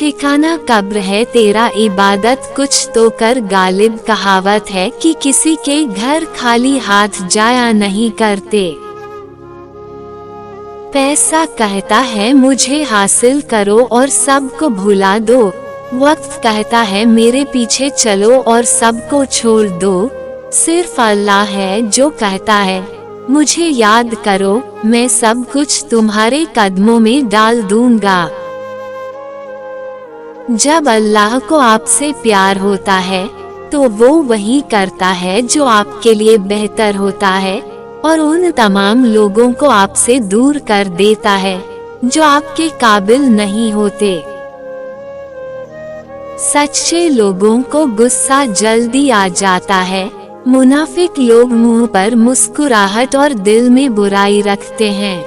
ठिकाना कब्र है तेरा, इबादत कुछ तो कर। गालिब कहावत है कि किसी के घर खाली हाथ जाया नहीं करते। पैसा कहता है मुझे हासिल करो और सबको भुला दो। वक्त कहता है मेरे पीछे चलो और सबको छोड़ दो। सिर्फ अल्लाह है जो कहता है मुझे याद करो, मैं सब कुछ तुम्हारे कदमों में डाल दूंगा। जब अल्लाह को आपसे प्यार होता है तो वो वही करता है जो आपके लिए बेहतर होता है, और उन तमाम लोगों को आपसे दूर कर देता है जो आपके काबिल नहीं होते। सच्चे लोगों को गुस्सा जल्दी आ जाता है, मुनाफिक लोग मुंह पर मुस्कुराहट और दिल में बुराई रखते हैं।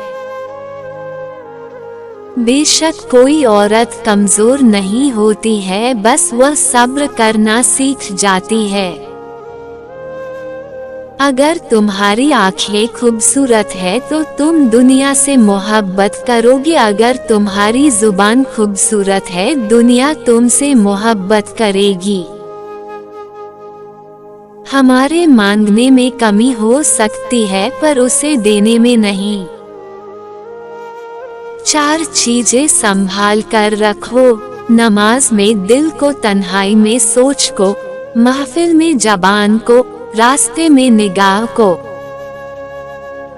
बेशक कोई औरत कमजोर नहीं होती है, बस वह सब्र करना सीख जाती है। अगर तुम्हारी आंखें खूबसूरत है तो तुम दुनिया से मोहब्बत करोगे, अगर तुम्हारी जुबान खूबसूरत है दुनिया तुमसे मोहब्बत करेगी। हमारे मांगने में कमी हो सकती है पर उसे देने में नहीं। 4 चीजें संभाल कर रखो, नमाज में दिल को, तन्हाई में सोच को, महफिल में जबान को, रास्ते में निगाह को।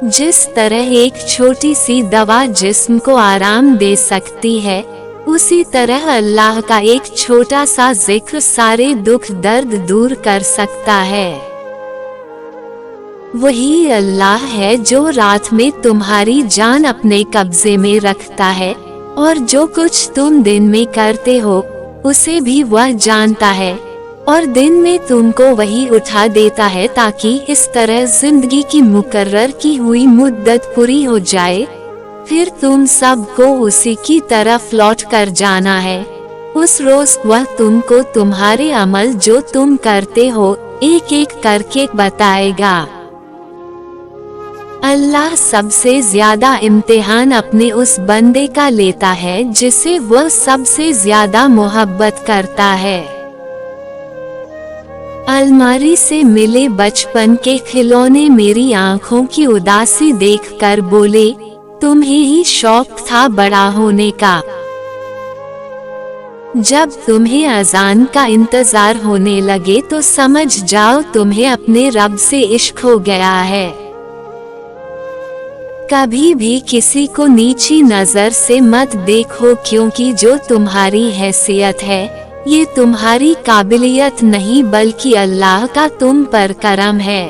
जिस तरह एक छोटी सी दवा जिस्म को आराम दे सकती है, उसी तरह अल्लाह का एक छोटा सा जिक्र सारे दुख दर्द दूर कर सकता है। वही अल्लाह है जो रात में तुम्हारी जान अपने कब्जे में रखता है, और जो कुछ तुम दिन में करते हो उसे भी वह जानता है, और दिन में तुमको वही उठा देता है ताकि इस तरह जिंदगी की मुकर्रर की हुई मुद्दत पूरी हो जाए। फिर तुम सबको उसी की तरफ लौट कर जाना है। उस रोज वह तुमको तुम्हारे अमल जो तुम करते हो एक एक करके बताएगा। अल्लाह सबसे ज्यादा इम्तिहान अपने उस बंदे का लेता है जिसे वह सबसे ज्यादा मोहब्बत करता है। अलमारी से मिले बचपन के खिलौने मेरी आंखों की उदासी देखकर बोले, तुम्हें ही शौक था बड़ा होने का। जब तुम्हें अजान का इंतजार होने लगे तो समझ जाओ तुम्हें अपने रब से इश्क हो गया है। कभी भी किसी को नीची नजर से मत देखो, क्योंकि जो तुम्हारी हैसियत है ये तुम्हारी काबिलियत नहीं बल्कि अल्लाह का तुम पर करम है।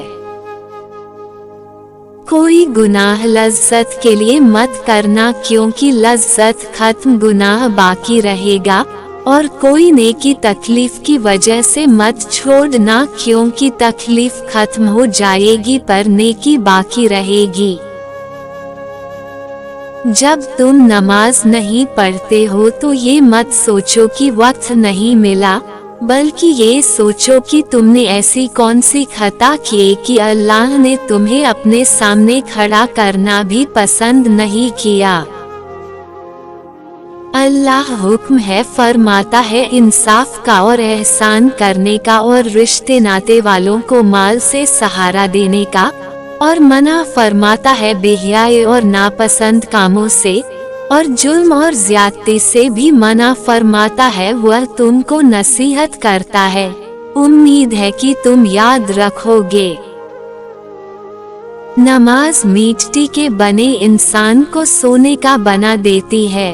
कोई गुनाह लज्जत के लिए मत करना, क्योंकि लज्जत खत्म गुनाह बाकी रहेगा, और कोई नेकी तकलीफ की वजह से मत छोड़ना, क्योंकि तकलीफ खत्म हो जाएगी पर नेकी बाकी रहेगी। जब तुम नमाज नहीं पढ़ते हो तो ये मत सोचो कि वक्त नहीं मिला, बल्कि ये सोचो कि तुमने ऐसी कौन सी खता की कि अल्लाह ने तुम्हें अपने सामने खड़ा करना भी पसंद नहीं किया। अल्लाह हुक्म है फरमाता है इंसाफ का और एहसान करने का, और रिश्ते नाते वालों को माल से सहारा देने का, और मना फरमाता है बेहयाई और नापसंद कामों से, और जुल्म और ज्यादती से भी मना फरमाता है। वह तुमको नसीहत करता है, उम्मीद है कि तुम याद रखोगे। नमाज मिट्टी के बने इंसान को सोने का बना देती है।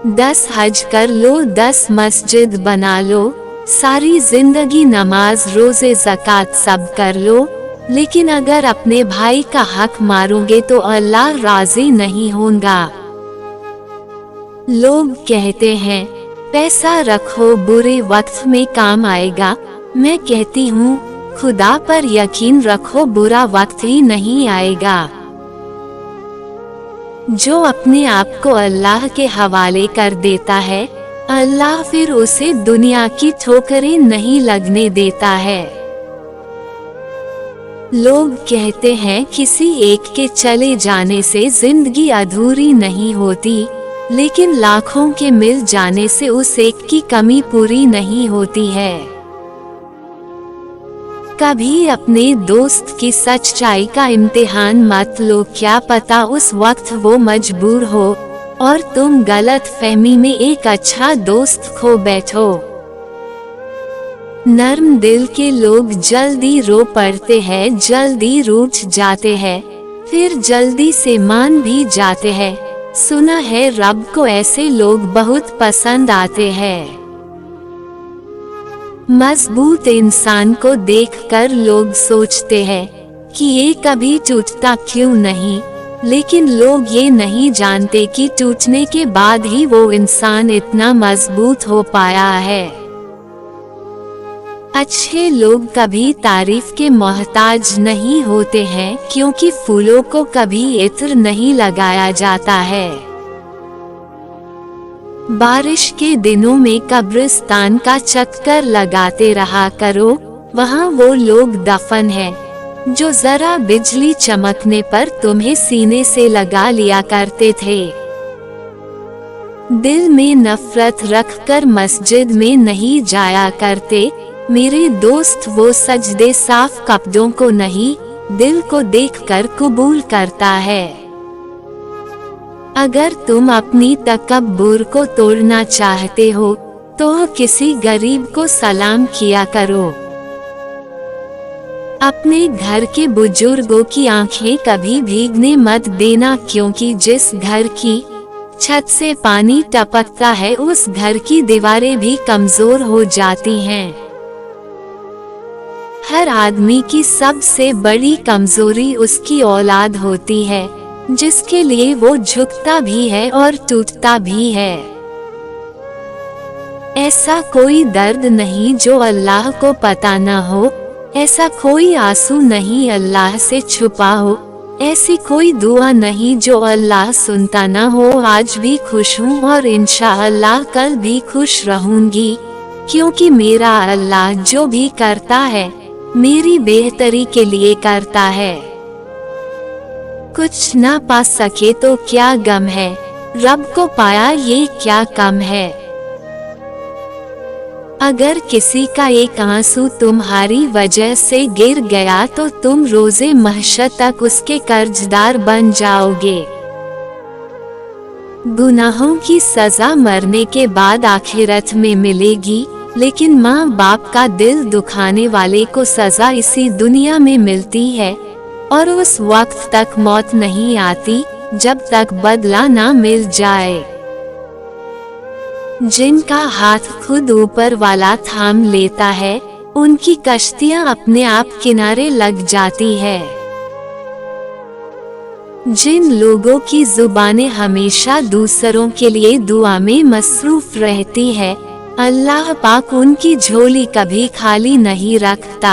10 हज कर लो, 10 मस्जिद बना लो, सारी जिंदगी नमाज रोजे ज़कात सब कर लो, लेकिन अगर अपने भाई का हक मारोगे तो अल्लाह राजी नहीं होगा। लोग कहते हैं पैसा रखो बुरे वक्त में काम आएगा, मैं कहती हूँ खुदा पर यकीन रखो बुरा वक्त ही नहीं आएगा। जो अपने आप को अल्लाह के हवाले कर देता है, अल्लाह फिर उसे दुनिया की ठोकरें नहीं लगने देता है। लोग कहते हैं किसी एक के चले जाने से जिंदगी अधूरी नहीं होती, लेकिन लाखों के मिल जाने से उस एक की कमी पूरी नहीं होती है। कभी अपने दोस्त की सच्चाई का इम्तिहान मत लो, क्या पता उस वक्त वो मजबूर हो और तुम गलत फहमी में एक अच्छा दोस्त खो बैठो। नर्म दिल के लोग जल्दी रो पड़ते हैं, जल्दी रूठ जाते हैं, फिर जल्दी से मान भी जाते हैं। सुना है रब को ऐसे लोग बहुत पसंद आते हैं। मजबूत इंसान को देखकर लोग सोचते हैं कि ये कभी टूटता क्यों नहीं, लेकिन लोग ये नहीं जानते कि टूटने के बाद ही वो इंसान इतना मजबूत हो पाया है। अच्छे लोग कभी तारीफ के मोहताज नहीं होते हैं, क्योंकि फूलों को कभी इत्र नहीं लगाया जाता है। बारिश के दिनों में कब्रिस्तान का चक्कर लगाते रहा करो, वहाँ वो लोग दफन हैं जो जरा बिजली चमकने पर तुम्हें सीने से लगा लिया करते थे। दिल में नफरत रखकर मस्जिद में नहीं जाया करते मेरे दोस्त, वो सजदे साफ कपड़ों को नहीं दिल को देखकर कबूल करता है। अगर तुम अपनी तकब्बुर को तोड़ना चाहते हो तो किसी गरीब को सलाम किया करो। अपने घर के बुजुर्गों की आंखें कभी भीगने मत देना, क्योंकि जिस घर की छत से पानी टपकता है उस घर की दीवारें भी कमजोर हो जाती हैं। हर आदमी की सबसे बड़ी कमजोरी उसकी औलाद होती है, जिसके लिए वो झुकता भी है और टूटता भी है। ऐसा कोई दर्द नहीं जो अल्लाह को पता न हो, ऐसा कोई आंसू नहीं अल्लाह से छुपा हो, ऐसी कोई दुआ नहीं जो अल्लाह सुनता न हो। आज भी खुश हूँ और इंशाअल्लाह कल भी खुश रहूंगी, क्योंकि मेरा अल्लाह जो भी करता है मेरी बेहतरी के लिए करता है। कुछ ना पा सके तो क्या गम है, रब को पाया ये क्या कम है। अगर किसी का एक आंसू तुम्हारी वजह से गिर गया तो तुम रोजे महशर तक उसके कर्जदार बन जाओगे। गुनाहों की सजा मरने के बाद आखिरत में मिलेगी, लेकिन माँ बाप का दिल दुखाने वाले को सजा इसी दुनिया में मिलती है और उस वक्त तक मौत नहीं आती जब तक बदला ना मिल जाए। जिनका हाथ खुद ऊपर वाला थाम लेता है उनकी कश्तियाँ अपने आप किनारे लग जाती है। जिन लोगों की जुबानें हमेशा दूसरों के लिए दुआ में मसरूफ रहती है, अल्लाह पाक उनकी झोली कभी खाली नहीं रखता।